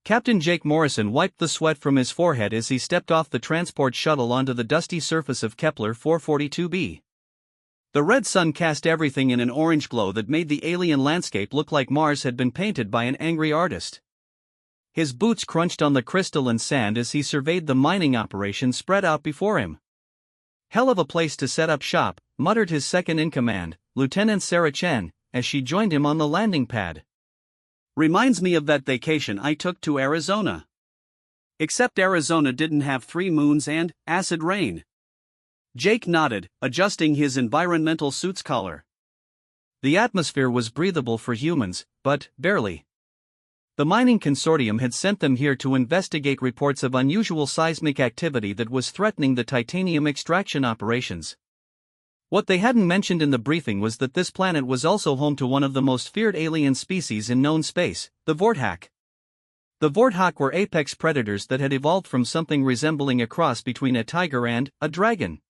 Captain Jake Morrison wiped the sweat from his forehead as he stepped off the transport shuttle onto the dusty surface of Kepler 442b. The red sun cast everything in an orange glow that made the alien landscape look like Mars had been painted by an angry artist. His boots crunched on the crystalline sand as he surveyed the mining operation spread out before him. "Hell of a place to set up shop," muttered his second-in-command, Lieutenant Sarah Chen, as she joined him on the landing pad. "Reminds me of that vacation I took to Arizona. Except Arizona didn't have 3 moons and acid rain." Jake nodded, adjusting his environmental suit's collar. The atmosphere was breathable for humans, but barely. The mining consortium had sent them here to investigate reports of unusual seismic activity that was threatening the titanium extraction operations. What they hadn't mentioned in the briefing was that this planet was also home to one of the most feared alien species in known space, the Vorthak. The Vorthak were apex predators that had evolved from something resembling a cross between a tiger and a dragon.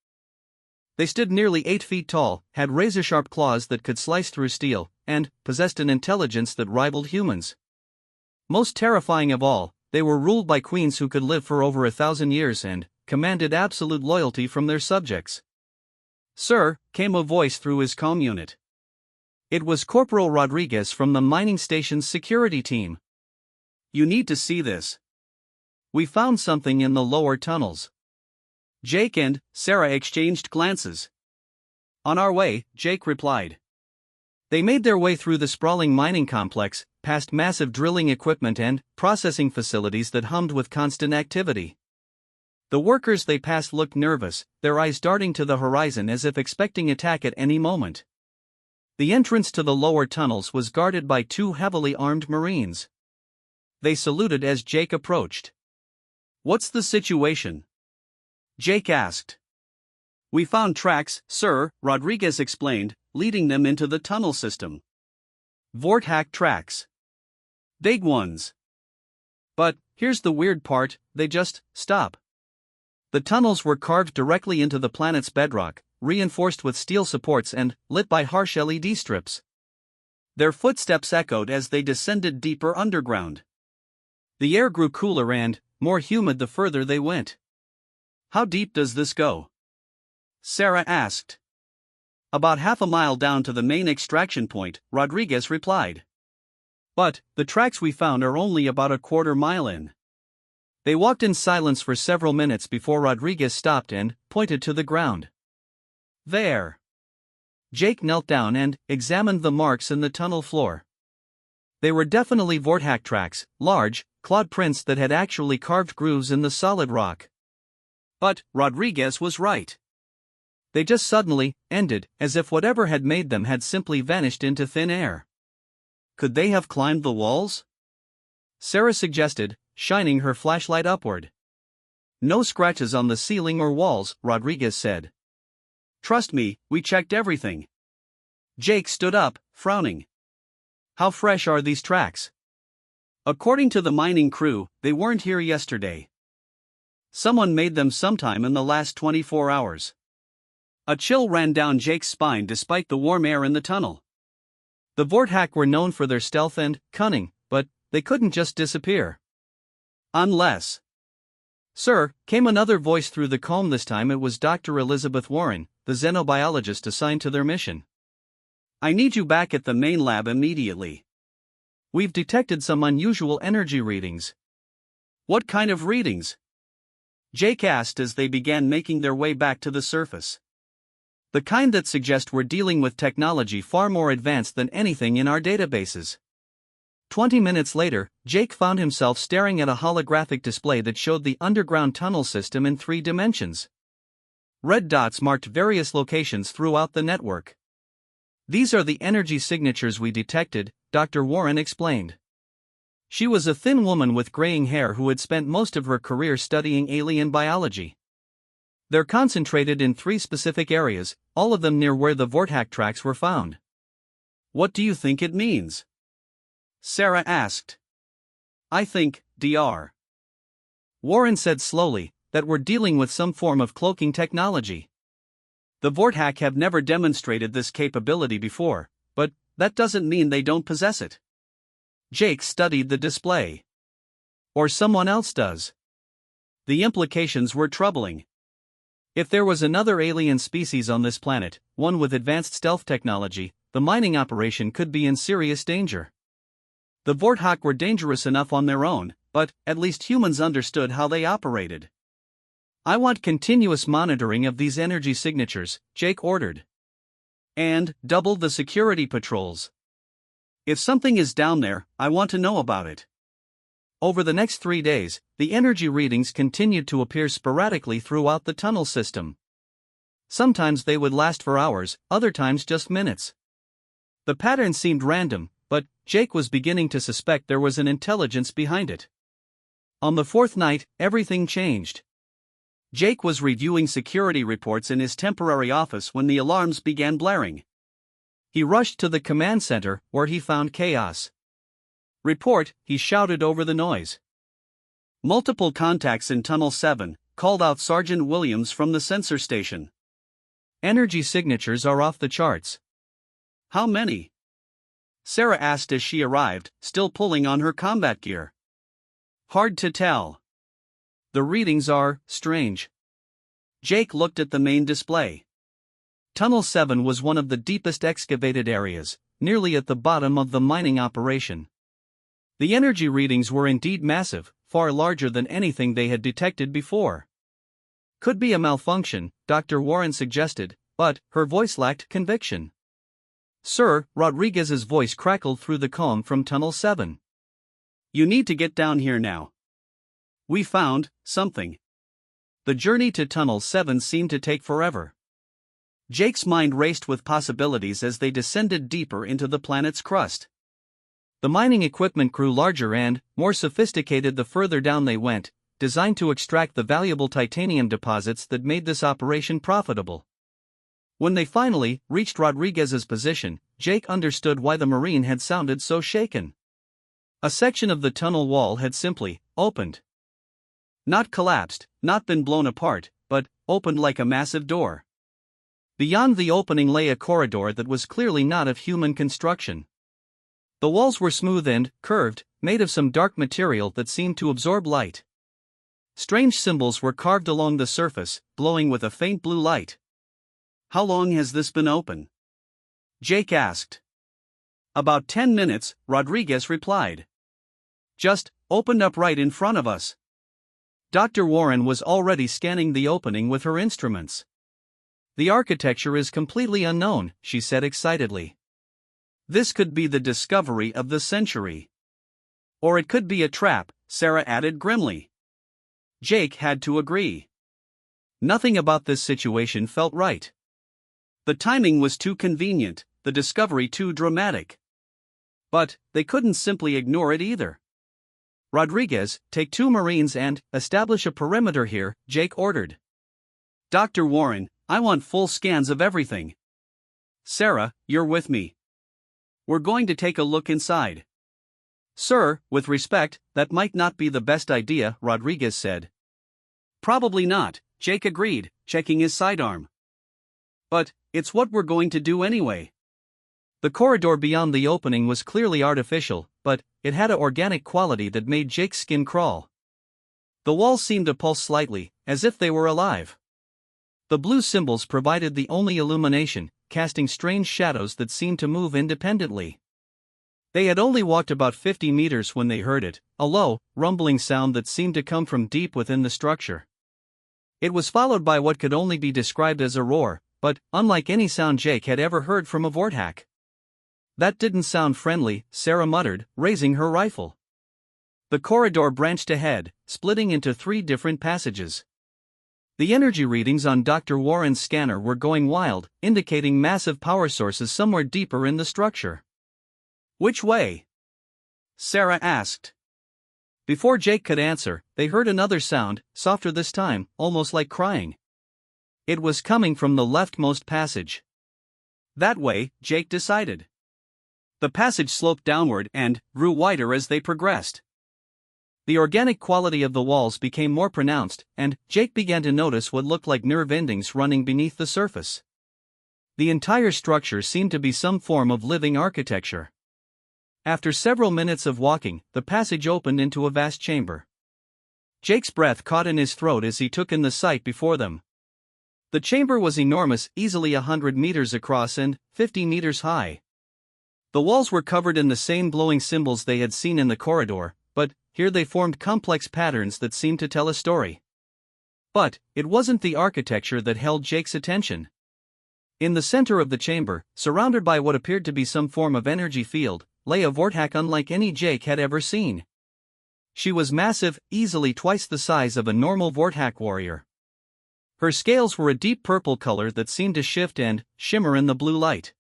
They stood nearly 8 feet tall, had razor-sharp claws that could slice through steel, and possessed an intelligence that rivaled humans. Most terrifying of all, they were ruled by queens who could live for over 1,000 years and commanded absolute loyalty from their subjects. "Sir," came a voice through his comm unit. It was Corporal Rodriguez from the mining station's security team. "You need to see this. We found something in the lower tunnels." Jake and Sarah exchanged glances. "On our way," Jake replied. They made their way through the sprawling mining complex, past massive drilling equipment and processing facilities that hummed with constant activity. The workers they passed looked nervous, their eyes darting to the horizon as if expecting attack at any moment. The entrance to the lower tunnels was guarded by 2 heavily armed Marines. They saluted as Jake approached. "What's the situation?" Jake asked. "We found tracks, sir," Rodriguez explained, leading them into the tunnel system. "Vorthak tracks. Big ones. But here's the weird part, they just stop." The tunnels were carved directly into the planet's bedrock, reinforced with steel supports and lit by harsh LED strips. Their footsteps echoed as they descended deeper underground. The air grew cooler and more humid the further they went. "How deep does this go?" Sarah asked. "About half a mile down to the main extraction point," Rodriguez replied. "But the tracks we found are only about a quarter mile in." They walked in silence for several minutes before Rodriguez stopped and pointed to the ground. "There." Jake knelt down and examined the marks in the tunnel floor. They were definitely Vorthak tracks, large, clawed prints that had actually carved grooves in the solid rock. But Rodriguez was right. They just suddenly ended, as if whatever had made them had simply vanished into thin air. Could they have climbed the walls? Sarah suggested, shining her flashlight upward. "No scratches on the ceiling or walls," Rodriguez said. "Trust me, we checked everything." Jake stood up, frowning. "How fresh are these tracks?" "According to the mining crew, they weren't here yesterday. Someone made them sometime in the last 24 hours. A chill ran down Jake's spine despite the warm air in the tunnel. The Vorthak were known for their stealth and cunning, but they couldn't just disappear. Unless... "Sir," came another voice through the comb. This time it was Dr. Elizabeth Warren, the xenobiologist assigned to their mission. "I need you back at the main lab immediately. We've detected some unusual energy readings." "What kind of readings?" Jake asked as they began making their way back to the surface. "The kind that suggest we're dealing with technology far more advanced than anything in our databases." 20 minutes later, Jake found himself staring at a holographic display that showed the underground tunnel system in 3 dimensions. Red dots marked various locations throughout the network. "These are the energy signatures we detected," Dr. Warren explained. She was a thin woman with graying hair who had spent most of her career studying alien biology. "They're concentrated in 3 specific areas, all of them near where the Vorthak tracks were found." "What do you think it means?" Sarah asked. "I think, Dr. Warren said slowly, that we're dealing with some form of cloaking technology. The Vorthak have never demonstrated this capability before, but that doesn't mean they don't possess it." Jake studied the display. Or someone else does. The implications were troubling. If there was another alien species on this planet, one with advanced stealth technology, the mining operation could be in serious danger. The Vorthok were dangerous enough on their own, but at least humans understood how they operated. I want continuous monitoring of these energy signatures, Jake ordered. And double the security patrols. If something is down there, I want to know about it. Over the next 3 days, the energy readings continued to appear sporadically throughout the tunnel system. Sometimes they would last for hours, other times just minutes. The pattern seemed random, but Jake was beginning to suspect there was an intelligence behind it. On the 4th night, everything changed. Jake was reviewing security reports in his temporary office when the alarms began blaring. He rushed to the command center, where he found chaos. "Report," he shouted over the noise. "Multiple contacts in Tunnel 7, called out Sergeant Williams from the sensor station. Energy signatures are off the charts." "How many?" Sarah asked as she arrived, still pulling on her combat gear. "Hard to tell. The readings are strange." Jake looked at the main display. Tunnel 7 was one of the deepest excavated areas, nearly at the bottom of the mining operation. The energy readings were indeed massive, far larger than anything they had detected before. "Could be a malfunction," Dr. Warren suggested, but her voice lacked conviction. "Sir," Rodriguez's voice crackled through the calm from Tunnel 7. "You need to get down here now. We found something." The journey to Tunnel 7 seemed to take forever. Jake's mind raced with possibilities as they descended deeper into the planet's crust. The mining equipment grew larger and more sophisticated the further down they went, designed to extract the valuable titanium deposits that made this operation profitable. When they finally reached Rodriguez's position, Jake understood why the Marine had sounded so shaken. A section of the tunnel wall had simply opened. Not collapsed, not been blown apart, but opened like a massive door. Beyond the opening lay a corridor that was clearly not of human construction. The walls were smooth and curved, made of some dark material that seemed to absorb light. Strange symbols were carved along the surface, glowing with a faint blue light. "How long has this been open?" Jake asked. "About 10 minutes," Rodriguez replied. "Just opened up right in front of us." Dr. Warren was already scanning the opening with her instruments. "The architecture is completely unknown," she said excitedly. "This could be the discovery of the century. Or it could be a trap," Sarah added grimly. Jake had to agree. Nothing about this situation felt right. The timing was too convenient, the discovery too dramatic. But they couldn't simply ignore it either. "Rodriguez, take 2 Marines and establish a perimeter here," Jake ordered. "Dr. Warren, I want full scans of everything." "Sarah, you're with me. We're going to take a look inside." "Sir, with respect, that might not be the best idea," Rodriguez said. "Probably not," Jake agreed, checking his sidearm. "But it's what we're going to do anyway." The corridor beyond the opening was clearly artificial, but it had an organic quality that made Jake's skin crawl. The walls seemed to pulse slightly, as if they were alive. The blue symbols provided the only illumination, casting strange shadows that seemed to move independently. They had only walked about 50 meters when they heard it, a low, rumbling sound that seemed to come from deep within the structure. It was followed by what could only be described as a roar, but unlike any sound Jake had ever heard from a Vorthok. "That didn't sound friendly," Sarah muttered, raising her rifle. The corridor branched ahead, splitting into 3 different passages. The energy readings on Dr. Warren's scanner were going wild, indicating massive power sources somewhere deeper in the structure. "Which way?" Sarah asked. Before Jake could answer, they heard another sound, softer this time, almost like crying. It was coming from the leftmost passage. That way, Jake decided. The passage sloped downward and grew wider as they progressed. The organic quality of the walls became more pronounced, and Jake began to notice what looked like nerve endings running beneath the surface. The entire structure seemed to be some form of living architecture. After several minutes of walking, the passage opened into a vast chamber. Jake's breath caught in his throat as he took in the sight before them. The chamber was enormous, easily 100 meters across and 50 meters high. The walls were covered in the same glowing symbols they had seen in the corridor, but here they formed complex patterns that seemed to tell a story. But it wasn't the architecture that held Jake's attention. In the center of the chamber, surrounded by what appeared to be some form of energy field, lay a vortex unlike any Jake had ever seen. She was massive, easily twice the size of a normal vortex warrior. Her scales were a deep purple color that seemed to shift and shimmer in the blue light.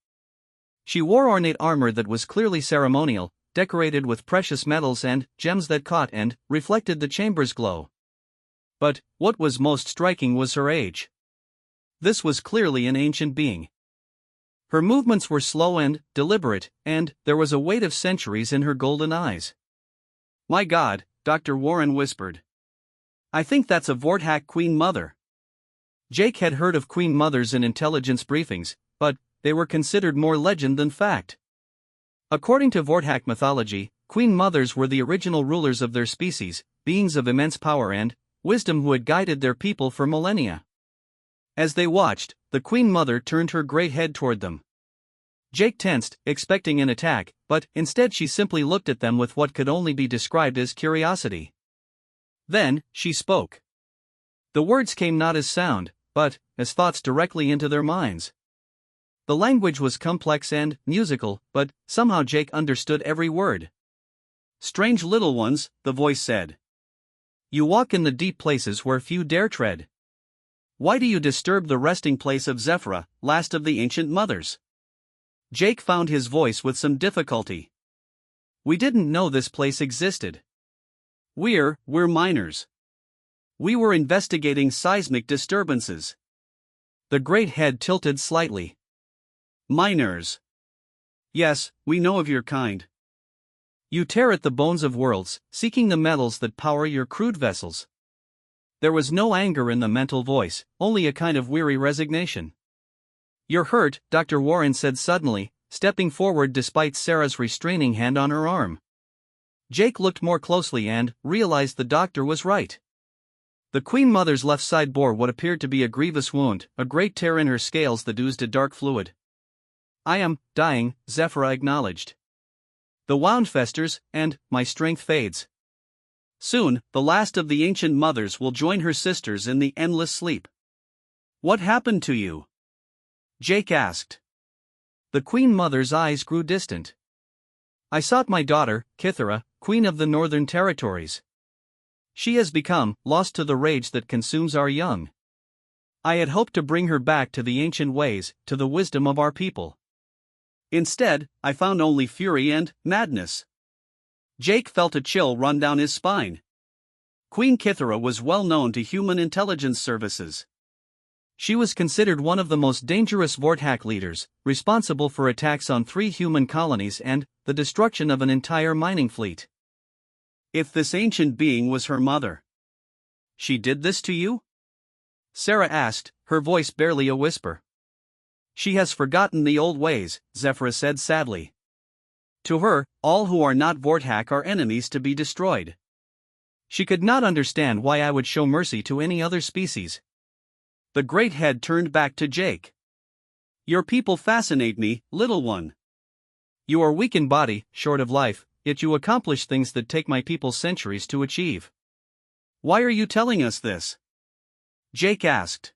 She wore ornate armor that was clearly ceremonial, decorated with precious metals and gems that caught and reflected the chamber's glow. But what was most striking was her age. This was clearly an ancient being. Her movements were slow and deliberate, and there was a weight of centuries in her golden eyes. "My God," Dr. Warren whispered. "I think that's a vortex Queen Mother." Jake had heard of Queen Mothers in intelligence briefings, but they were considered more legend than fact. According to vortex mythology, Queen Mothers were the original rulers of their species, beings of immense power and wisdom who had guided their people for millennia. As they watched, the Queen Mother turned her great head toward them. Jake tensed, expecting an attack, but instead she simply looked at them with what could only be described as curiosity. Then, she spoke. The words came not as sound, but as thoughts directly into their minds. The language was complex and musical, but somehow Jake understood every word. "Strange little ones," the voice said. "You walk in the deep places where few dare tread. Why do you disturb the resting place of Zephyra, last of the ancient mothers?" Jake found his voice with some difficulty. "We didn't know this place existed. We're miners. We were investigating seismic disturbances." The great head tilted slightly. "Miners. Yes, we know of your kind. You tear at the bones of worlds, seeking the metals that power your crude vessels." There was no anger in the mental voice, only a kind of weary resignation. "You're hurt," Dr. Warren said suddenly, stepping forward despite Sarah's restraining hand on her arm. Jake looked more closely and realized the doctor was right. The Queen Mother's left side bore what appeared to be a grievous wound, a great tear in her scales that oozed a dark fluid. "I am dying," Zephyra acknowledged. "The wound festers, and my strength fades. Soon, the last of the ancient mothers will join her sisters in the endless sleep." "What happened to you?" Jake asked. The Queen Mother's eyes grew distant. "I sought my daughter, Kithara, Queen of the Northern Territories. She has become lost to the rage that consumes our young. I had hoped to bring her back to the ancient ways, to the wisdom of our people. Instead, I found only fury and madness." Jake felt a chill run down his spine. Queen Kithara was well known to human intelligence services. She was considered one of the most dangerous vortex leaders, responsible for attacks on 3 human colonies and the destruction of an entire mining fleet. If this ancient being was her mother, she did this to you? Sarah asked, her voice barely a whisper. She has forgotten the old ways, Zephyra said sadly. To her, all who are not vortex are enemies to be destroyed. She could not understand why I would show mercy to any other species. The great head turned back to Jake. Your people fascinate me, little one. You are weak in body, short of life, yet you accomplish things that take my people centuries to achieve. Why are you telling us this? Jake asked.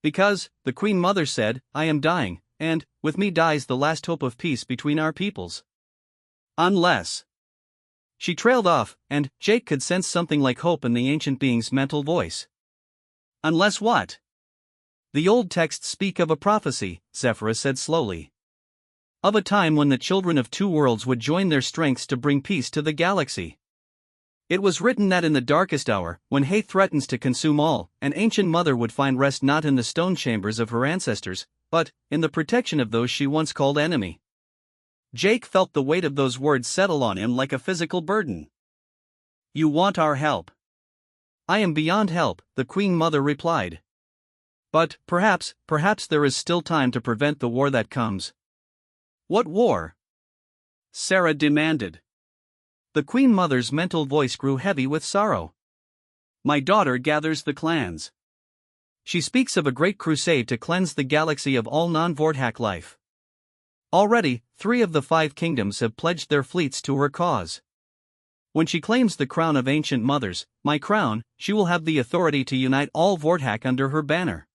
Because, the Queen Mother said, I am dying, and, with me dies the last hope of peace between our peoples. Unless. She trailed off, and Jake could sense something like hope in the ancient being's mental voice. Unless what? The old texts speak of a prophecy, Zephyra said slowly. Of a time when the children of 2 worlds would join their strengths to bring peace to the galaxy. It was written that in the darkest hour, when hate threatens to consume all, an ancient mother would find rest not in the stone chambers of her ancestors, but in the protection of those she once called enemy. Jake felt the weight of those words settle on him like a physical burden. You want our help. I am beyond help, the Queen Mother replied. But, perhaps there is still time to prevent the war that comes. What war? Sarah demanded. The Queen Mother's mental voice grew heavy with sorrow. My daughter gathers the clans. She speaks of a great crusade to cleanse the galaxy of all non-Vorthac life. Already, 3 of the 5 kingdoms have pledged their fleets to her cause. When she claims the crown of ancient mothers, my crown, she will have the authority to unite all Vorthac under her banner.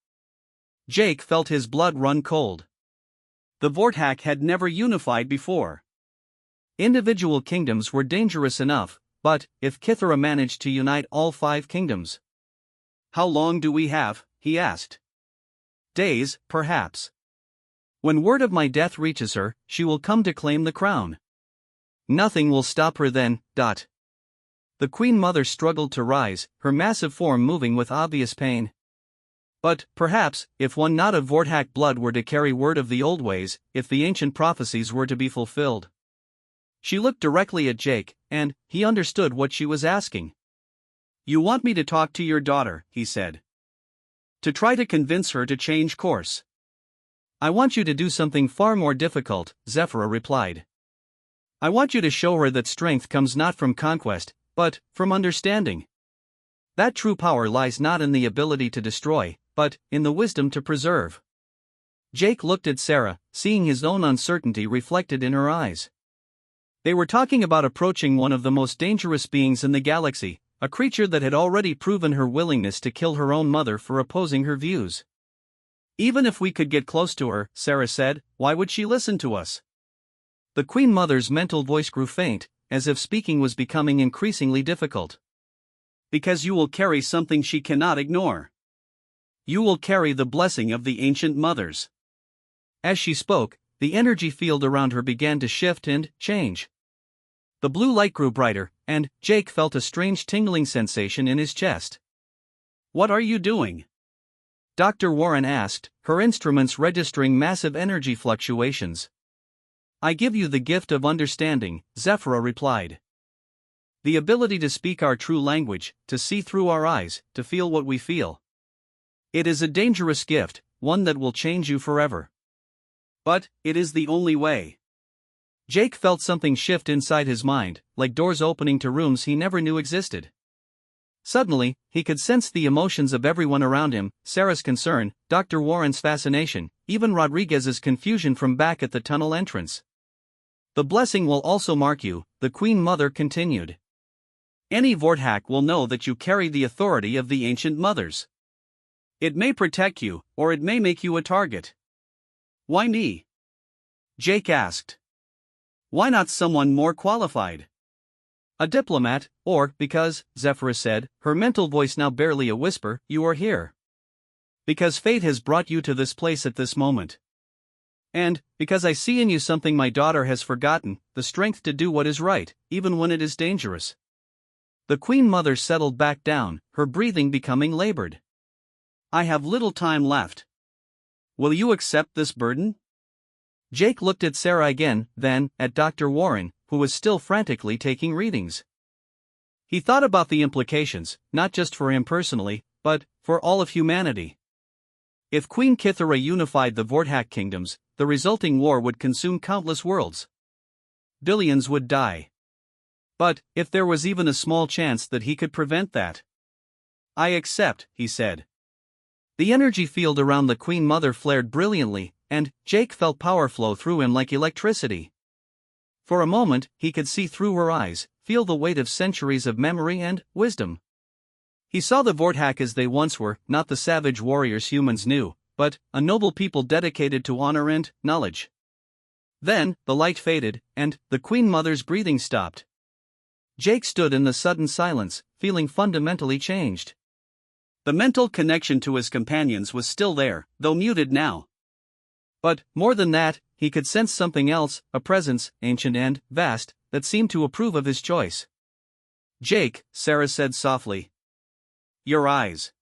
Jake felt his blood run cold. The Vorthac had never unified before. Individual kingdoms were dangerous enough, but if Kithara managed to unite all 5 kingdoms. How long do we have? He asked. Days, perhaps. When word of my death reaches her, she will come to claim the crown. Nothing will stop her then. The Queen Mother struggled to rise, her massive form moving with obvious pain. But, perhaps, if one not of Vorthac blood were to carry word of the old ways, if the ancient prophecies were to be fulfilled. She looked directly at Jake, and he understood what she was asking. You want me to talk to your daughter, he said. To try to convince her to change course. I want you to do something far more difficult, Zephyra replied. I want you to show her that strength comes not from conquest, but from understanding. That true power lies not in the ability to destroy, but in the wisdom to preserve. Jake looked at Sarah, seeing his own uncertainty reflected in her eyes. They were talking about approaching one of the most dangerous beings in the galaxy, a creature that had already proven her willingness to kill her own mother for opposing her views. Even if we could get close to her, Sarah said, why would she listen to us? The Queen Mother's mental voice grew faint, as if speaking was becoming increasingly difficult. Because you will carry something she cannot ignore. You will carry the blessing of the ancient mothers. As she spoke, the energy field around her began to shift and change. The blue light grew brighter, and Jake felt a strange tingling sensation in his chest. What are you doing? Dr. Warren asked, her instruments registering massive energy fluctuations. I give you the gift of understanding, Zephyra replied. The ability to speak our true language, to see through our eyes, to feel what we feel. It is a dangerous gift, one that will change you forever. But it is the only way. Jake felt something shift inside his mind, like doors opening to rooms he never knew existed. Suddenly, he could sense the emotions of everyone around him, Sarah's concern, Dr. Warren's fascination, even Rodriguez's confusion from back at the tunnel entrance. The blessing will also mark you, the Queen Mother continued. Any Vorthac will know that you carry the authority of the ancient mothers. It may protect you, or it may make you a target. Why me? Jake asked. Why not someone more qualified? A diplomat, or because, Zephyra said, her mental voice now barely a whisper, you are here. Because fate has brought you to this place at this moment. And, because I see in you something my daughter has forgotten, the strength to do what is right, even when it is dangerous. The Queen Mother settled back down, her breathing becoming labored. I have little time left. Will you accept this burden? Jake looked at Sarah again, then, at Dr. Warren, who was still frantically taking readings. He thought about the implications, not just for him personally, but for all of humanity. If Queen Kithara unified the Vorthac kingdoms, the resulting war would consume countless worlds. Billions would die. But, if there was even a small chance that he could prevent that. I accept, he said. The energy field around the Queen Mother flared brilliantly, and Jake felt power flow through him like electricity. For a moment, he could see through her eyes, feel the weight of centuries of memory and wisdom. He saw the Vorthac as they once were, not the savage warriors humans knew, but a noble people dedicated to honor and knowledge. Then, the light faded, and the Queen Mother's breathing stopped. Jake stood in the sudden silence, feeling fundamentally changed. The mental connection to his companions was still there, though muted now. But, more than that, he could sense something else, a presence, ancient and vast, that seemed to approve of his choice. Jake, Sarah said softly. Your eyes.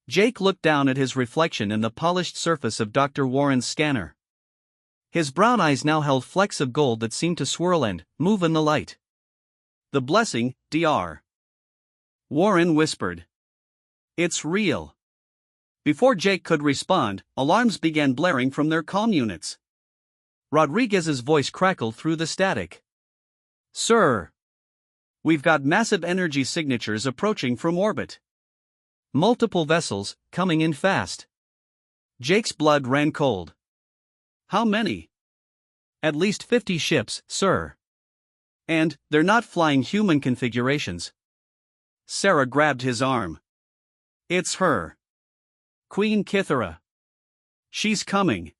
Jake looked down at his reflection in the polished surface of Dr. Warren's scanner. His brown eyes now held flecks of gold that seemed to swirl and move in the light. The blessing, Dr. Warren whispered. It's real. Before Jake could respond, alarms began blaring from their comm units. Rodriguez's voice crackled through the static. Sir! We've got massive energy signatures approaching from orbit. Multiple vessels, coming in fast. Jake's blood ran cold. How many? At least 50 ships, sir. And, they're not flying human configurations. Sarah grabbed his arm. It's her. Queen Kithara. She's coming.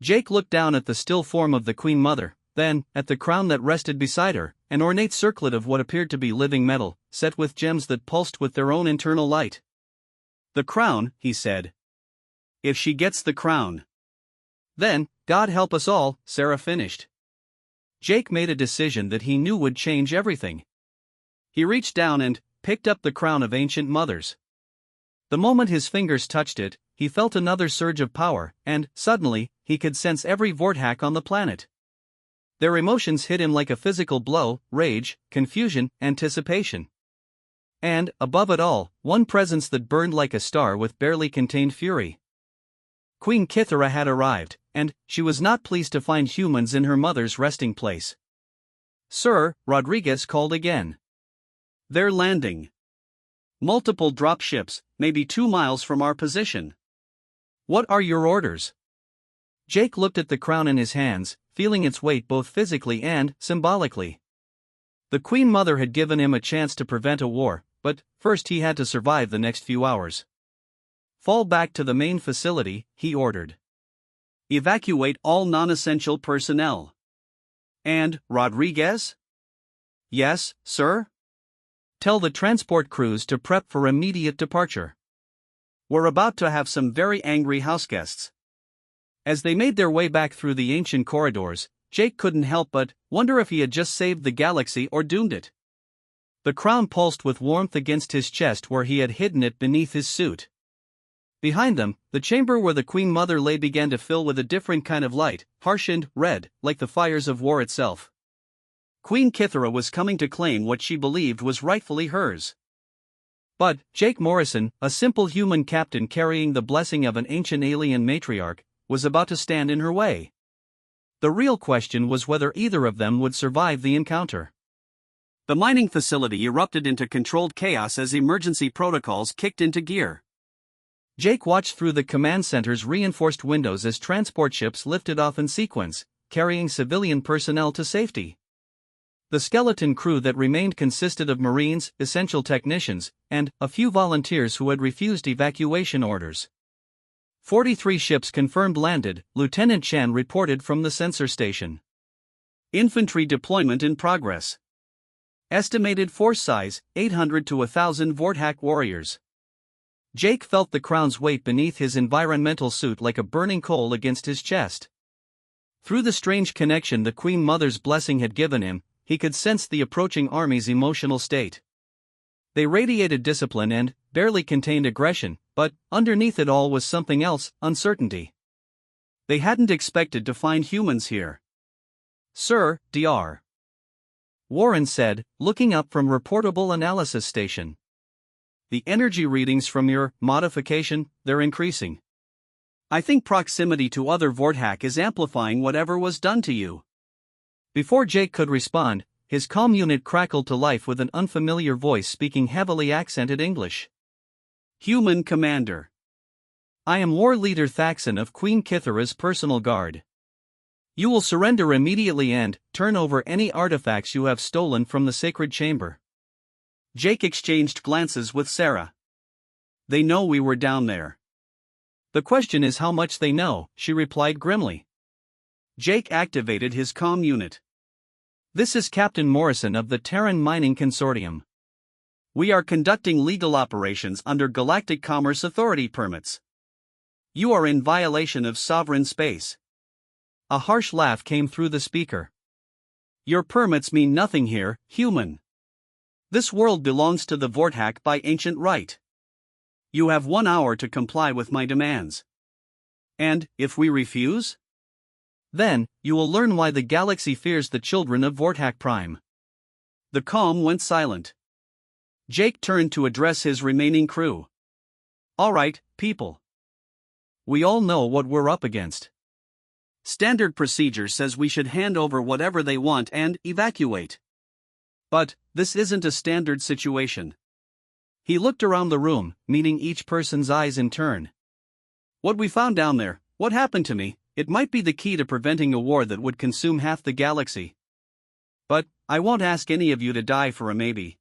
Jake looked down at the still form of the Queen Mother, then, at the crown that rested beside her, an ornate circlet of what appeared to be living metal, set with gems that pulsed with their own internal light. The crown, he said. If she gets the crown. Then, God help us all, Sarah finished. Jake made a decision that he knew would change everything. He reached down and picked up the crown of ancient mothers. The moment his fingers touched it, he felt another surge of power, and, suddenly, he could sense every Vorthack on the planet. Their emotions hit him like a physical blow: rage, confusion, anticipation. And, above it all, one presence that burned like a star with barely contained fury. Queen Kithara had arrived, and she was not pleased to find humans in her mother's resting place. Sir, Rodriguez called again. They're landing. Multiple dropships, maybe 2 miles from our position. What are your orders? Jake looked at the crown in his hands, feeling its weight both physically and symbolically. The Queen Mother had given him a chance to prevent a war, but first he had to survive the next few hours. Fall back to the main facility, he ordered. Evacuate all non-essential personnel. And, Rodriguez? Yes, sir? Tell the transport crews to prep for immediate departure. We're about to have some very angry houseguests. As they made their way back through the ancient corridors, Jake couldn't help but wonder if he had just saved the galaxy or doomed it. The crown pulsed with warmth against his chest where he had hidden it beneath his suit. Behind them, the chamber where the Queen Mother lay began to fill with a different kind of light, harsh and red, like the fires of war itself. Queen Kithara was coming to claim what she believed was rightfully hers. But Jake Morrison, a simple human captain carrying the blessing of an ancient alien matriarch, was about to stand in her way. The real question was whether either of them would survive the encounter. The mining facility erupted into controlled chaos as emergency protocols kicked into gear. Jake watched through the command center's reinforced windows as transport ships lifted off in sequence, carrying civilian personnel to safety. The skeleton crew that remained consisted of Marines, essential technicians, and a few volunteers who had refused evacuation orders. 43 ships confirmed landed, Lieutenant Chan reported from the sensor station. Infantry deployment in progress. Estimated force size, 800 to 1,000 Vorthack warriors. Jake felt the crown's weight beneath his environmental suit like a burning coal against his chest. Through the strange connection the Queen Mother's blessing had given him, he could sense the approaching army's emotional state. They radiated discipline and barely contained aggression, but underneath it all was something else: uncertainty. They hadn't expected to find humans here. Sir, Dr. Warren said, looking up from reportable analysis station. The energy readings from your modification, they're increasing. I think proximity to other Vorthack is amplifying whatever was done to you. Before Jake could respond, his comm unit crackled to life with an unfamiliar voice speaking heavily accented English. Human Commander. I am War Leader Thaxon of Queen Kithara's personal guard. You will surrender immediately and turn over any artifacts you have stolen from the sacred chamber. Jake exchanged glances with Sarah. They know we were down there. The question is how much they know, she replied grimly. Jake activated his comm unit. This is Captain Morrison of the Terran Mining Consortium. We are conducting legal operations under Galactic Commerce Authority permits. You are in violation of sovereign space. A harsh laugh came through the speaker. Your permits mean nothing here, human. This world belongs to the Vorthack by ancient right. You have 1 hour to comply with my demands. And, if we refuse? Then, you will learn why the galaxy fears the children of Vorthack Prime. The comm went silent. Jake turned to address his remaining crew. All right, people. We all know what we're up against. Standard procedure says we should hand over whatever they want and evacuate. But this isn't a standard situation. He looked around the room, meeting each person's eyes in turn. What we found down there, what happened to me, it might be the key to preventing a war that would consume half the galaxy. But I won't ask any of you to die for a maybe.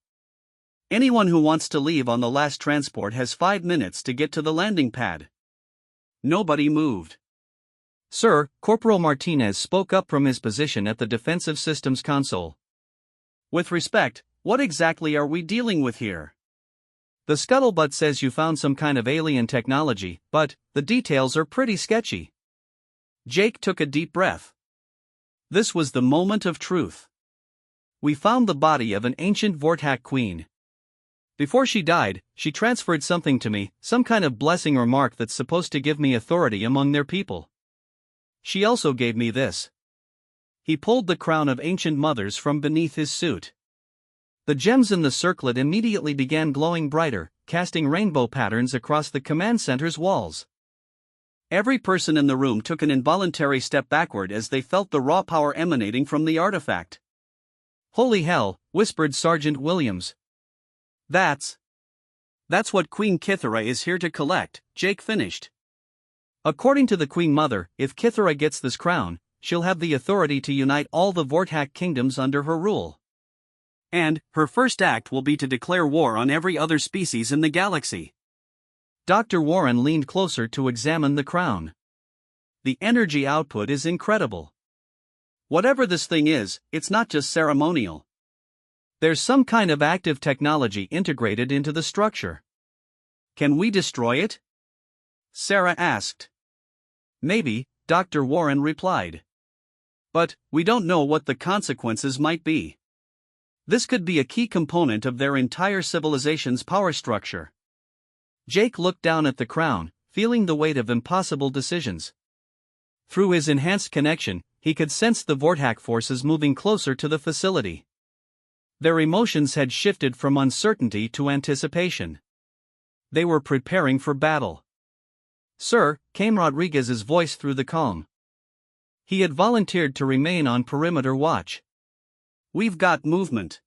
Anyone who wants to leave on the last transport has 5 minutes to get to the landing pad. Nobody moved. Sir, Corporal Martinez spoke up from his position at the Defensive Systems console. With respect, what exactly are we dealing with here? The scuttlebutt says you found some kind of alien technology, but the details are pretty sketchy. Jake took a deep breath. This was the moment of truth. We found the body of an ancient Vortak queen. Before she died, she transferred something to me, some kind of blessing or mark that's supposed to give me authority among their people. She also gave me this. He pulled the crown of ancient mothers from beneath his suit. The gems in the circlet immediately began glowing brighter, casting rainbow patterns across the command center's walls. Every person in the room took an involuntary step backward as they felt the raw power emanating from the artifact. Holy hell, whispered Sergeant Williams. That's what Queen Kithara is here to collect, Jake finished. According to the Queen Mother, if Kithara gets this crown, she'll have the authority to unite all the Vortak kingdoms under her rule. And her first act will be to declare war on every other species in the galaxy. Dr. Warren leaned closer to examine the crown. The energy output is incredible. Whatever this thing is, it's not just ceremonial. There's some kind of active technology integrated into the structure. Can we destroy it? Sarah asked. Maybe, Dr. Warren replied. But we don't know what the consequences might be. This could be a key component of their entire civilization's power structure. Jake looked down at the crown, feeling the weight of impossible decisions. Through his enhanced connection, he could sense the Vortak forces moving closer to the facility. Their emotions had shifted from uncertainty to anticipation. They were preparing for battle. Sir, came Rodriguez's voice through the calm. He had volunteered to remain on perimeter watch. We've got movement.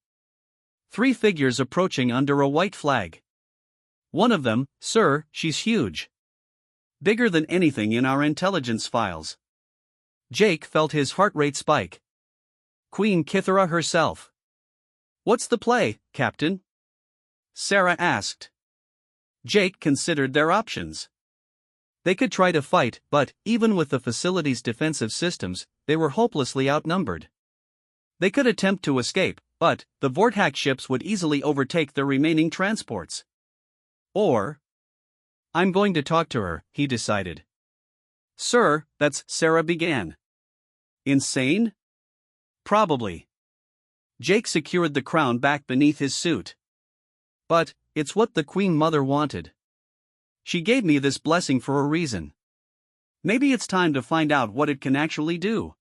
3 figures approaching under a white flag. One of them, sir, she's huge. Bigger than anything in our intelligence files. Jake felt his heart rate spike. Queen Kithara herself. What's the play, Captain? Sarah asked. Jake considered their options. They could try to fight, but, even with the facility's defensive systems, they were hopelessly outnumbered. They could attempt to escape, but the Vortak ships would easily overtake their remaining transports. Or, I'm going to talk to her, he decided. Sir, that's Sarah began. Insane? Probably. Jake secured the crown back beneath his suit. But, it's what the Queen Mother wanted. She gave me this blessing for a reason. Maybe it's time to find out what it can actually do.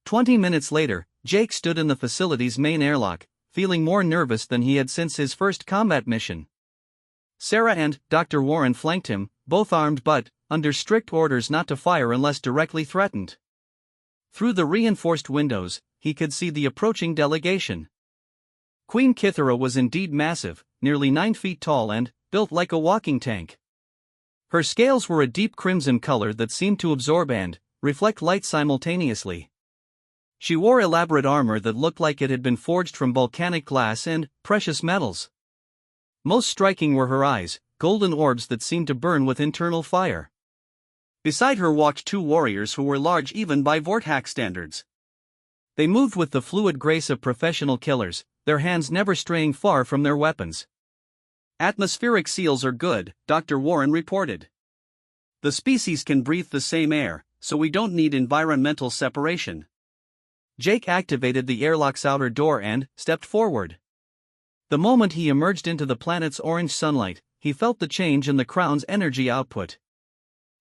20 minutes later, Jake stood in the facility's main airlock, feeling more nervous than he had since his first combat mission. Sarah and Dr. Warren flanked him, both armed but under strict orders not to fire unless directly threatened. Through the reinforced windows, he could see the approaching delegation. Queen Kithara was indeed massive, nearly 9 feet tall and built like a walking tank. Her scales were a deep crimson color that seemed to absorb and reflect light simultaneously. She wore elaborate armor that looked like it had been forged from volcanic glass and precious metals. Most striking were her eyes, golden orbs that seemed to burn with internal fire. Beside her walked 2 warriors who were large even by Vortak standards. They moved with the fluid grace of professional killers, their hands never straying far from their weapons. Atmospheric seals are good, Dr. Warren reported. The species can breathe the same air, so we don't need environmental separation. Jake activated the airlock's outer door and stepped forward. The moment he emerged into the planet's orange sunlight, he felt the change in the crown's energy output.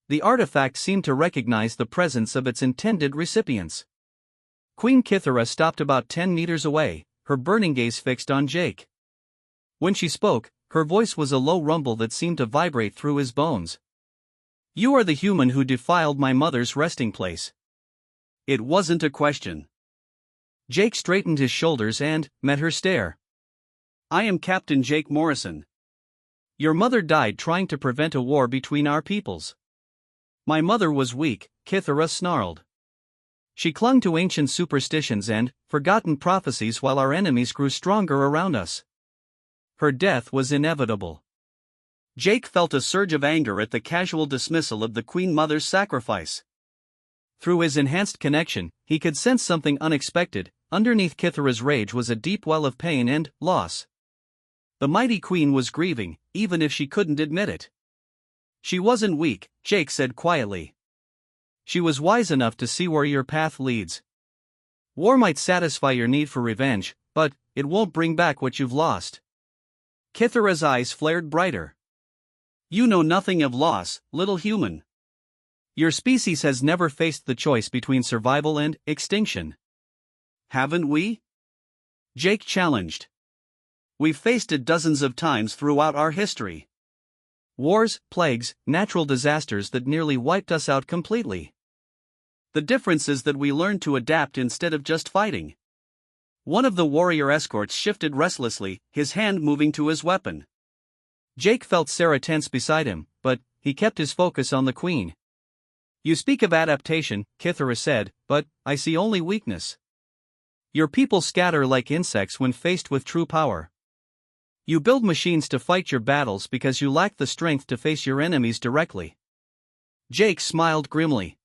The artifact seemed to recognize the presence of its intended recipients. Queen Kithara stopped about 10 meters away, her burning gaze fixed on Jake. When she spoke, her voice was a low rumble that seemed to vibrate through his bones. You are the human who defiled my mother's resting place. It wasn't a question. Jake straightened his shoulders and met her stare. I am Captain Jake Morrison. Your mother died trying to prevent a war between our peoples. My mother was weak, Kithara snarled. She clung to ancient superstitions and forgotten prophecies while our enemies grew stronger around us. Her death was inevitable. Jake felt a surge of anger at the casual dismissal of the Queen Mother's sacrifice. Through his enhanced connection, he could sense something unexpected. Underneath Kithara's rage was a deep well of pain and loss. The mighty queen was grieving, even if she couldn't admit it. She wasn't weak, Jake said quietly. She was wise enough to see where your path leads. War might satisfy your need for revenge, but it won't bring back what you've lost. Kithara's eyes flared brighter. You know nothing of loss, little human. Your species has never faced the choice between survival and extinction. Haven't we? Jake challenged. We've faced it dozens of times throughout our history. Wars, plagues, natural disasters that nearly wiped us out completely. The difference is that we learned to adapt instead of just fighting. One of the warrior escorts shifted restlessly, his hand moving to his weapon. Jake felt Sarah tense beside him, but he kept his focus on the queen. You speak of adaptation, Kithara said, but I see only weakness. Your people scatter like insects when faced with true power. You build machines to fight your battles because you lack the strength to face your enemies directly. Jake smiled grimly.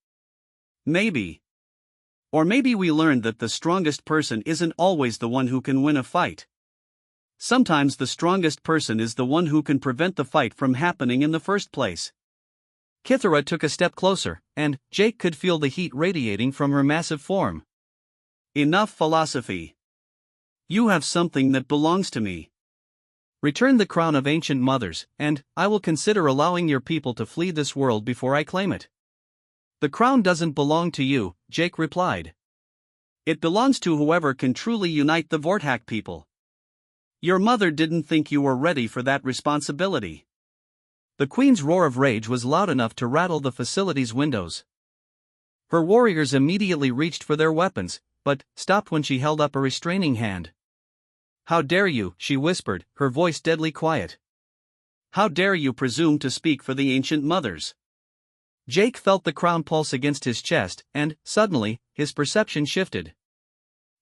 Maybe. Or maybe we learned that the strongest person isn't always the one who can win a fight. Sometimes the strongest person is the one who can prevent the fight from happening in the first place. Kithara took a step closer, and Jake could feel the heat radiating from her massive form. Enough philosophy. You have something that belongs to me. Return the crown of ancient mothers, and I will consider allowing your people to flee this world before I claim it. The crown doesn't belong to you, Jake replied. It belongs to whoever can truly unite the Vorthak people. Your mother didn't think you were ready for that responsibility. The queen's roar of rage was loud enough to rattle the facility's windows. Her warriors immediately reached for their weapons, but stopped when she held up a restraining hand. How dare you, she whispered, her voice deadly quiet. How dare you presume to speak for the ancient mothers? Jake felt the crown pulse against his chest, and, suddenly, his perception shifted.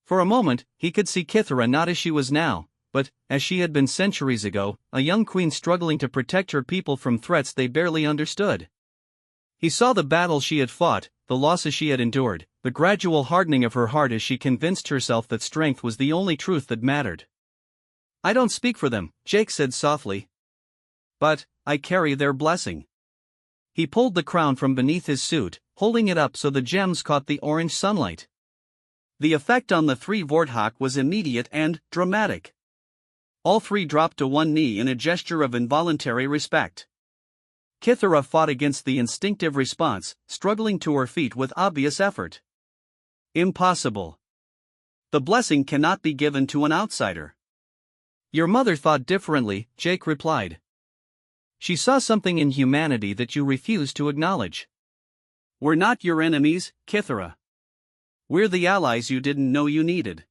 For a moment, he could see Kithara not as she was now, but as she had been centuries ago, a young queen struggling to protect her people from threats they barely understood. He saw the battle she had fought, the losses she had endured, the gradual hardening of her heart as she convinced herself that strength was the only truth that mattered. I don't speak for them, Jake said softly. But I carry their blessing. He pulled the crown from beneath his suit, holding it up so the gems caught the orange sunlight. The effect on the three Vorthak was immediate and dramatic. All three dropped to one knee in a gesture of involuntary respect. Kithara fought against the instinctive response, struggling to her feet with obvious effort. Impossible. The blessing cannot be given to an outsider. Your mother thought differently, Jake replied. She saw something in humanity that you refused to acknowledge. We're not your enemies, Kithara. We're the allies you didn't know you needed.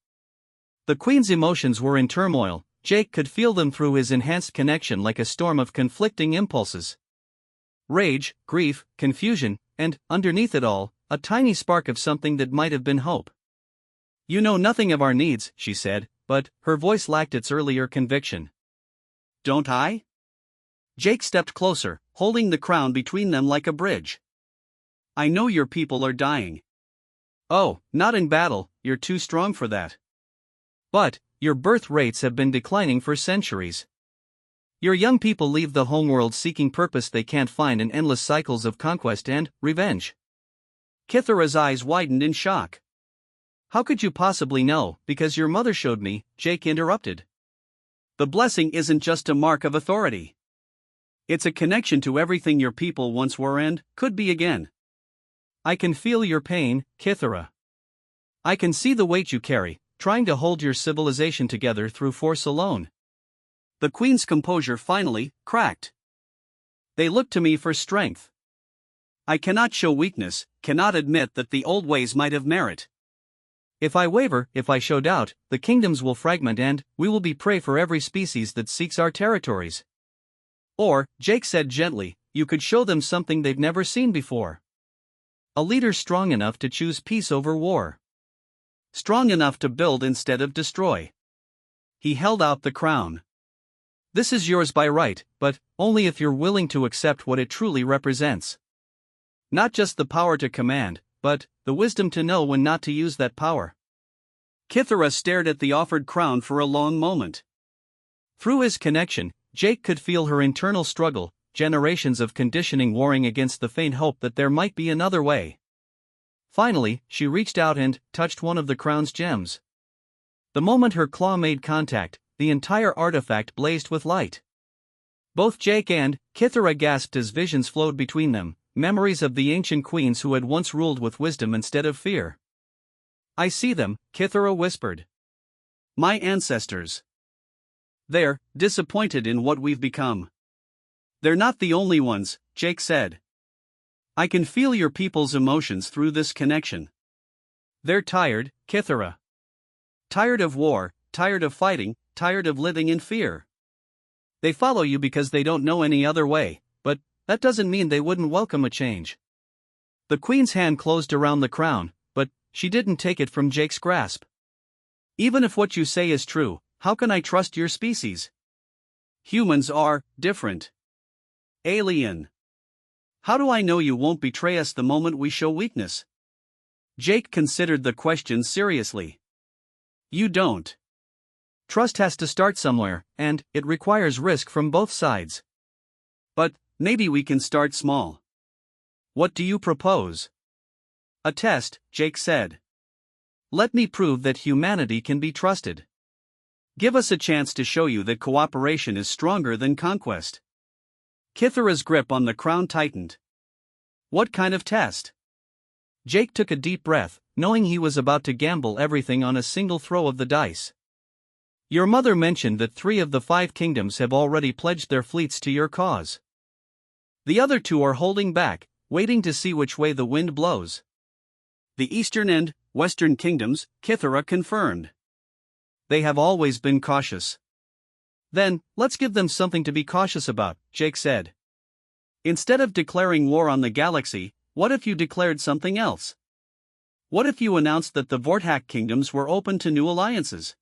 The queen's emotions were in turmoil. Jake could feel them through his enhanced connection like a storm of conflicting impulses. Rage, grief, confusion, and, underneath it all, a tiny spark of something that might have been hope. You know nothing of our needs, she said, but her voice lacked its earlier conviction. Don't I? Jake stepped closer, holding the crown between them like a bridge. I know your people are dying. Oh, not in battle, you're too strong for that. But your birth rates have been declining for centuries. Your young people leave the homeworld seeking purpose they can't find in endless cycles of conquest and revenge. Kithara's eyes widened in shock. How could you possibly know? Because your mother showed me, Jake interrupted. The blessing isn't just a mark of authority. It's a connection to everything your people once were and could be again. I can feel your pain, Kithara. I can see the weight you carry, trying to hold your civilization together through force alone. The queen's composure finally cracked. They looked to me for strength. I cannot show weakness, cannot admit that the old ways might have merit. If I waver, if I show doubt, the kingdoms will fragment and we will be prey for every species that seeks our territories. Or, Jake said gently, you could show them something they've never seen before. A leader strong enough to choose peace over war. Strong enough to build instead of destroy. He held out the crown. This is yours by right, but only if you're willing to accept what it truly represents. Not just the power to command, but the wisdom to know when not to use that power. Kithara stared at the offered crown for a long moment. Through his connection, Jake could feel her internal struggle, generations of conditioning warring against the faint hope that there might be another way. Finally, she reached out and touched one of the crown's gems. The moment her claw made contact, the entire artifact blazed with light. Both Jake and Kithara gasped as visions flowed between them, memories of the ancient queens who had once ruled with wisdom instead of fear. I see them, Kithara whispered. My ancestors. They're disappointed in what we've become. They're not the only ones, Jake said. I can feel your people's emotions through this connection. They're tired, Kithara. Tired of war, tired of fighting, tired of living in fear. They follow you because they don't know any other way, but that doesn't mean they wouldn't welcome a change. The queen's hand closed around the crown, but she didn't take it from Jake's grasp. Even if what you say is true, how can I trust your species? Humans are different. Alien. How do I know you won't betray us the moment we show weakness? Jake considered the question seriously. You don't. Trust has to start somewhere, and it requires risk from both sides. But maybe we can start small. What do you propose? A test, Jake said. Let me prove that humanity can be trusted. Give us a chance to show you that cooperation is stronger than conquest. Kithara's grip on the crown tightened. What kind of test? Jake took a deep breath, knowing he was about to gamble everything on a single throw of the dice. Your mother mentioned that 3 of the 5 kingdoms have already pledged their fleets to your cause. The other 2 are holding back, waiting to see which way the wind blows. The eastern and western kingdoms, Kithara confirmed. They have always been cautious. Then, let's give them something to be cautious about, Jake said. Instead of declaring war on the galaxy, what if you declared something else? What if you announced that the Vorthak kingdoms were open to new alliances?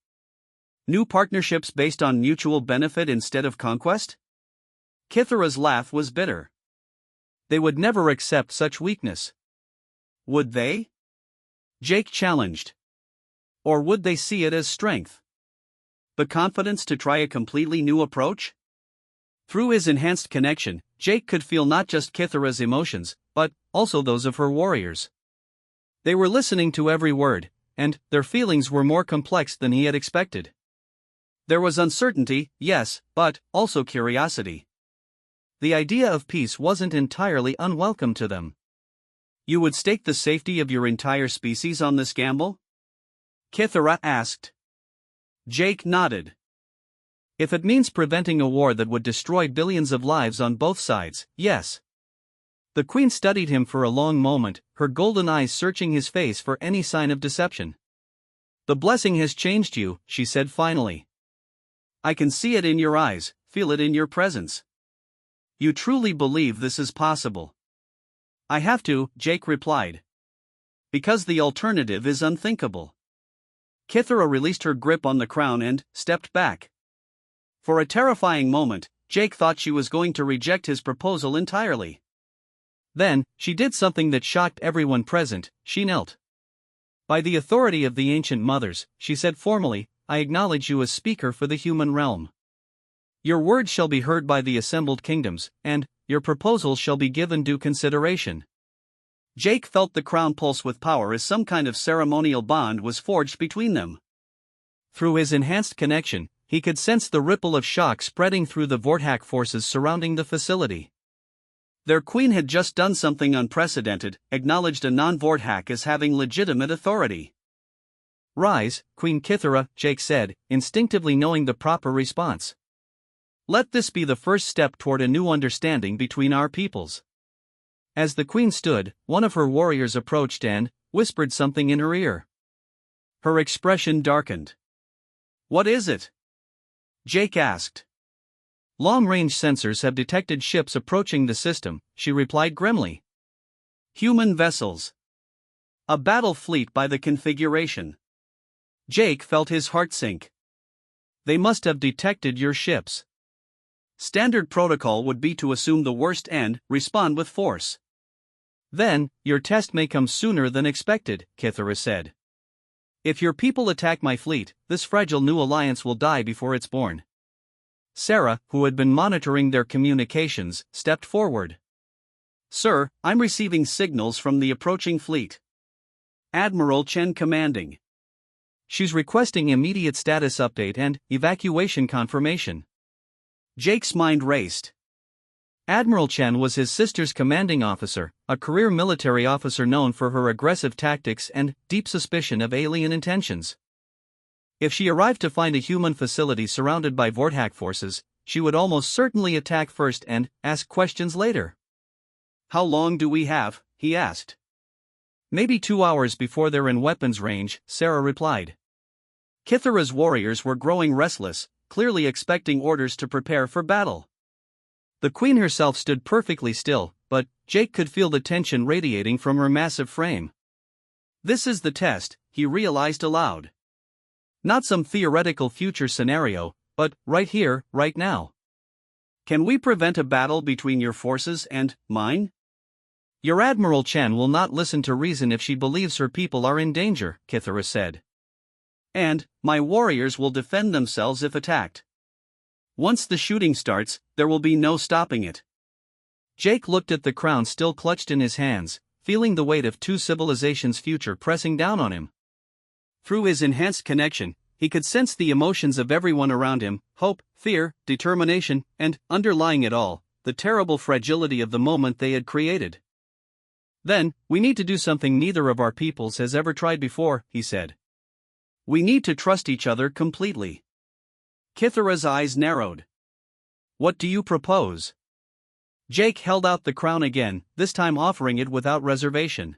New partnerships based on mutual benefit instead of conquest? Kithara's laugh was bitter. They would never accept such weakness. Would they? Jake challenged. Or would they see it as strength? The confidence to try a completely new approach? Through his enhanced connection, Jake could feel not just Kithara's emotions, but also those of her warriors. They were listening to every word, and their feelings were more complex than he had expected. There was uncertainty, yes, but also curiosity. The idea of peace wasn't entirely unwelcome to them. You would stake the safety of your entire species on this gamble? Kithara asked. Jake nodded. If it means preventing a war that would destroy billions of lives on both sides, yes. The queen studied him for a long moment, her golden eyes searching his face for any sign of deception. The blessing has changed you, she said finally. I can see it in your eyes, feel it in your presence. You truly believe this is possible. I have to, Jake replied. Because the alternative is unthinkable. Kithara released her grip on the crown and stepped back. For a terrifying moment, Jake thought she was going to reject his proposal entirely. Then, she did something that shocked everyone present, she knelt. By the authority of the ancient mothers, she said formally, I acknowledge you as speaker for the human realm. Your words shall be heard by the assembled kingdoms, and your proposal shall be given due consideration. Jake felt the crown pulse with power as some kind of ceremonial bond was forged between them. Through his enhanced connection, he could sense the ripple of shock spreading through the Vorthak forces surrounding the facility. Their queen had just done something unprecedented, acknowledged a non-Vorthak as having legitimate authority. Rise, Queen Kithara, Jake said, instinctively knowing the proper response. Let this be the first step toward a new understanding between our peoples. As the queen stood, one of her warriors approached and whispered something in her ear. Her expression darkened. "What is it?" Jake asked. "Long-range sensors have detected ships approaching the system," she replied grimly. "Human vessels. A battle fleet by the configuration." Jake felt his heart sink. "They must have detected your ships. Standard protocol would be to assume the worst and respond with force." "Then, your test may come sooner than expected," Kithara said. "If your people attack my fleet, this fragile new alliance will die before it's born." Sarah, who had been monitoring their communications, stepped forward. "Sir, I'm receiving signals from the approaching fleet. Admiral Chen commanding. She's requesting immediate status update and evacuation confirmation." Jake's mind raced. Admiral Chen was his sister's commanding officer, a career military officer known for her aggressive tactics and deep suspicion of alien intentions. If she arrived to find a human facility surrounded by Vortak forces, she would almost certainly attack first and ask questions later. "How long do we have?" he asked. "Maybe 2 hours before they're in weapons range," Sarah replied. Kithara's warriors were growing restless, clearly expecting orders to prepare for battle. The queen herself stood perfectly still, but Jake could feel the tension radiating from her massive frame. "This is the test," he realized aloud. "Not some theoretical future scenario, but right here, right now. Can we prevent a battle between your forces and mine?" "Your Admiral Chen will not listen to reason if she believes her people are in danger," Kithara said. "And my warriors will defend themselves if attacked. Once the shooting starts, there will be no stopping it." Jake looked at the crown still clutched in his hands, feeling the weight of 2 civilizations' future pressing down on him. Through his enhanced connection, he could sense the emotions of everyone around him: hope, fear, determination, and, underlying it all, the terrible fragility of the moment they had created. "Then, we need to do something neither of our peoples has ever tried before," he said. "We need to trust each other completely." Kithara's eyes narrowed. "What do you propose?" Jake held out the crown again, this time offering it without reservation.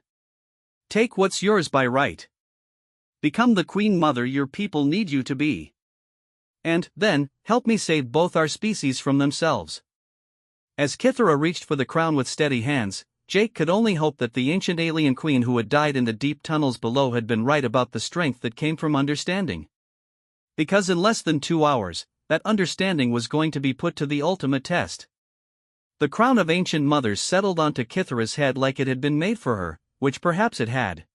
"Take what's yours by right. Become the queen mother your people need you to be. And, then, help me save both our species from themselves." As Kithara reached for the crown with steady hands, Jake could only hope that the ancient alien queen who had died in the deep tunnels below had been right about the strength that came from understanding. Because in less than 2 hours, that understanding was going to be put to the ultimate test. The crown of ancient mothers settled onto Kithara's head like it had been made for her, which perhaps it had.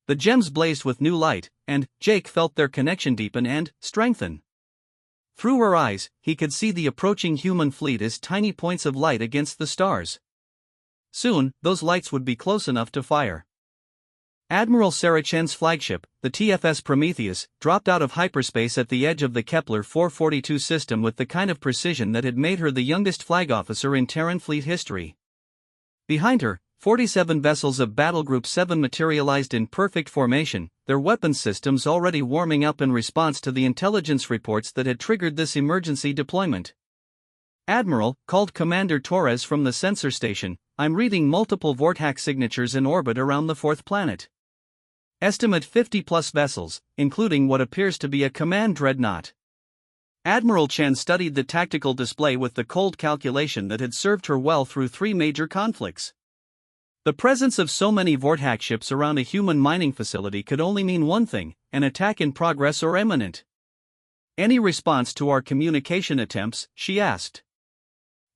The gems blazed with new light, and Jake felt their connection deepen and strengthen. Through her eyes, he could see the approaching human fleet as tiny points of light against the stars. Soon, those lights would be close enough to fire. Admiral Sarah Chen's flagship, the TFS Prometheus, dropped out of hyperspace at the edge of the Kepler 442 system with the kind of precision that had made her the youngest flag officer in Terran fleet history. Behind her, 47 vessels of Battle Group 7 materialized in perfect formation, their weapons systems already warming up in response to the intelligence reports that had triggered this emergency deployment. "Admiral," called Commander Torres from the sensor station, "I'm reading multiple Vortak signatures in orbit around the 4th planet. Estimate 50-plus vessels, including what appears to be a command dreadnought." Admiral Chen studied the tactical display with the cold calculation that had served her well through 3 major conflicts. The presence of so many Vortak ships around a human mining facility could only mean one thing: an attack in progress or imminent. "Any response to our communication attempts?" she asked.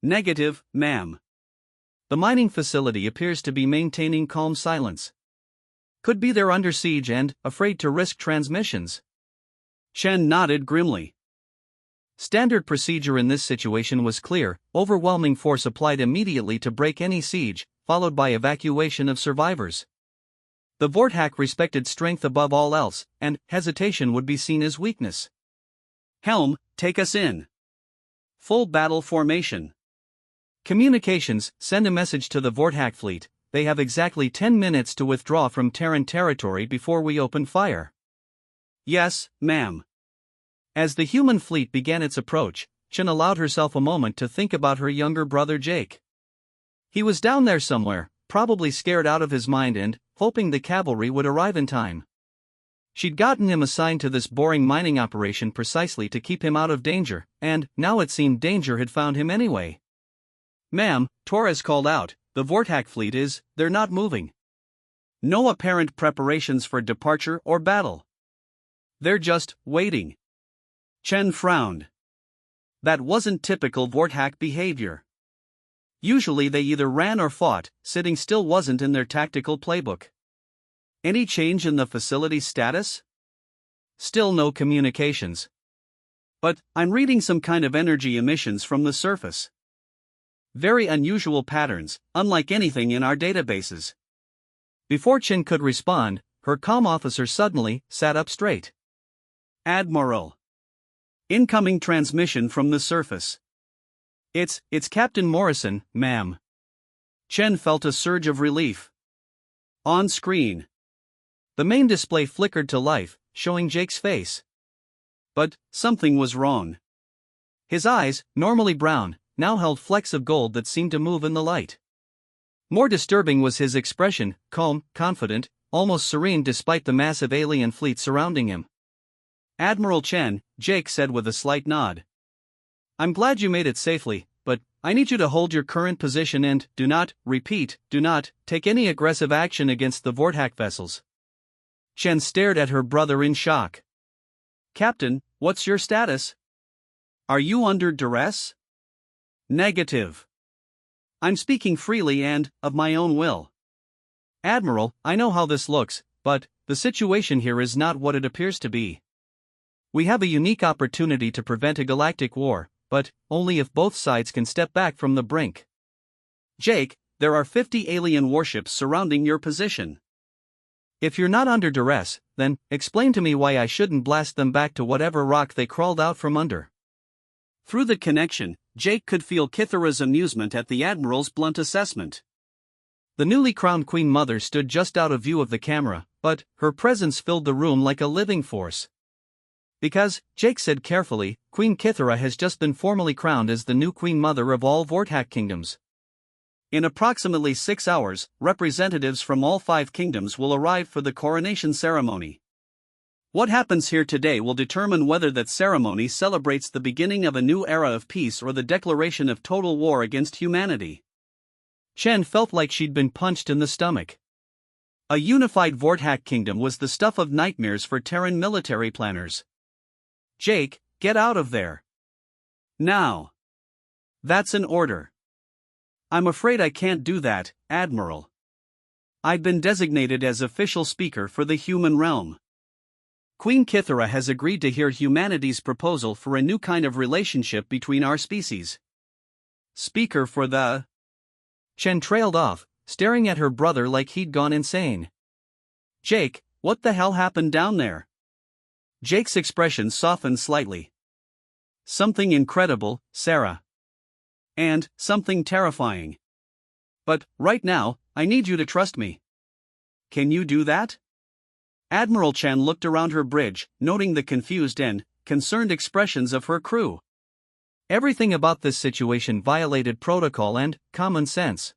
"Negative, ma'am. The mining facility appears to be maintaining calm silence. Could be they're under siege and afraid to risk transmissions." Chen nodded grimly. Standard procedure in this situation was clear: overwhelming force applied immediately to break any siege, followed by evacuation of survivors. The Vortak respected strength above all else, and hesitation would be seen as weakness. "Helm, take us in. Full battle formation. Communications, send a message to the Vortak fleet. They have exactly 10 minutes to withdraw from Terran territory before we open fire." "Yes, ma'am." As the human fleet began its approach, Chen allowed herself a moment to think about her younger brother Jake. He was down there somewhere, probably scared out of his mind and hoping the cavalry would arrive in time. She'd gotten him assigned to this boring mining operation precisely to keep him out of danger, and now it seemed danger had found him anyway. "Ma'am," Torres called out, "the Vortak fleet they're not moving. No apparent preparations for departure or battle. They're just waiting." Chen frowned. That wasn't typical Vortak behavior. Usually they either ran or fought, sitting still wasn't in their tactical playbook. Any change in the facility's status? Still no communications. But I'm reading some kind of energy emissions from the surface. Very unusual patterns, unlike anything in our databases. Before Chen could respond, her comm officer suddenly sat up straight. "Admiral. Incoming transmission from the surface." It's Captain Morrison, ma'am." Chen felt a surge of relief. On screen, the main display flickered to life, showing Jake's face. But something was wrong. His eyes, normally brown, now held flecks of gold that seemed to move in the light. More disturbing was his expression, calm, confident, almost serene despite the massive alien fleet surrounding him. "Admiral Chen," Jake said with a slight nod. "I'm glad you made it safely, but I need you to hold your current position and do not, repeat, do not, take any aggressive action against the Vortak vessels." Chen stared at her brother in shock. "Captain, what's your status? Are you under duress?" "Negative. I'm speaking freely and of my own will." "Admiral, I know how this looks, but the situation here is not what it appears to be. We have a unique opportunity to prevent a galactic war, but only if both sides can step back from the brink. Jake, there are 50 alien warships surrounding your position. If you're not under duress, then explain to me why I shouldn't blast them back to whatever rock they crawled out from under." Through the connection, Jake could feel Kithara's amusement at the Admiral's blunt assessment. The newly crowned Queen Mother stood just out of view of the camera, but her presence filled the room like a living force. "Because," Jake said carefully, "Queen Kithara has just been formally crowned as the new Queen Mother of all Vortak kingdoms. In approximately 6 hours, representatives from all 5 kingdoms will arrive for the coronation ceremony. What happens here today will determine whether that ceremony celebrates the beginning of a new era of peace or the declaration of total war against humanity." Chen felt like she'd been punched in the stomach. A unified Vortak kingdom was the stuff of nightmares for Terran military planners. "Jake, get out of there. Now." "That's an order." "I'm afraid I can't do that, Admiral. I've been designated as official speaker for the human realm. Queen Kithara has agreed to hear humanity's proposal for a new kind of relationship between our species." "Speaker for the..." Chen trailed off, staring at her brother like he'd gone insane. "Jake, what the hell happened down there?" Jake's expression softened slightly. "Something incredible, Sarah. And something terrifying. But right now, I need you to trust me. Can you do that?" Admiral Chen looked around her bridge, noting the confused and concerned expressions of her crew. Everything about this situation violated protocol and common sense.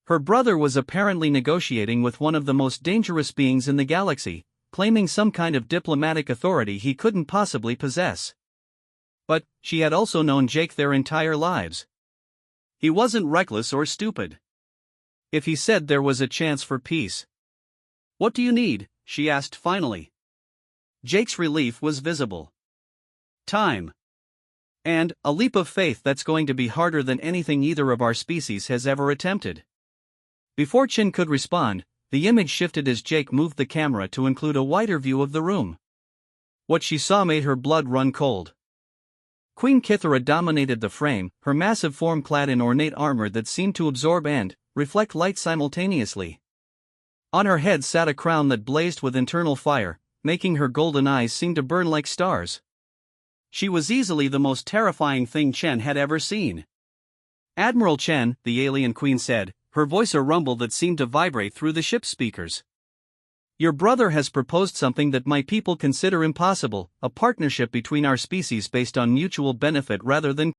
Her brother was apparently negotiating with one of the most dangerous beings in the galaxy, claiming some kind of diplomatic authority he couldn't possibly possess. But she had also known Jake their entire lives. He wasn't reckless or stupid. If he said there was a chance for peace. "What do you need?" she asked finally. Jake's relief was visible. "Time. And a leap of faith that's going to be harder than anything either of our species has ever attempted." Before Chin could respond, the image shifted as Jake moved the camera to include a wider view of the room. What she saw made her blood run cold. Queen Kithara dominated the frame, her massive form clad in ornate armor that seemed to absorb and reflect light simultaneously. On her head sat a crown that blazed with internal fire, making her golden eyes seem to burn like stars. She was easily the most terrifying thing Chen had ever seen. "Admiral Chen," the alien queen said, her voice a rumble that seemed to vibrate through the ship's speakers. "Your brother has proposed something that my people consider impossible, a partnership between our species based on mutual benefit rather than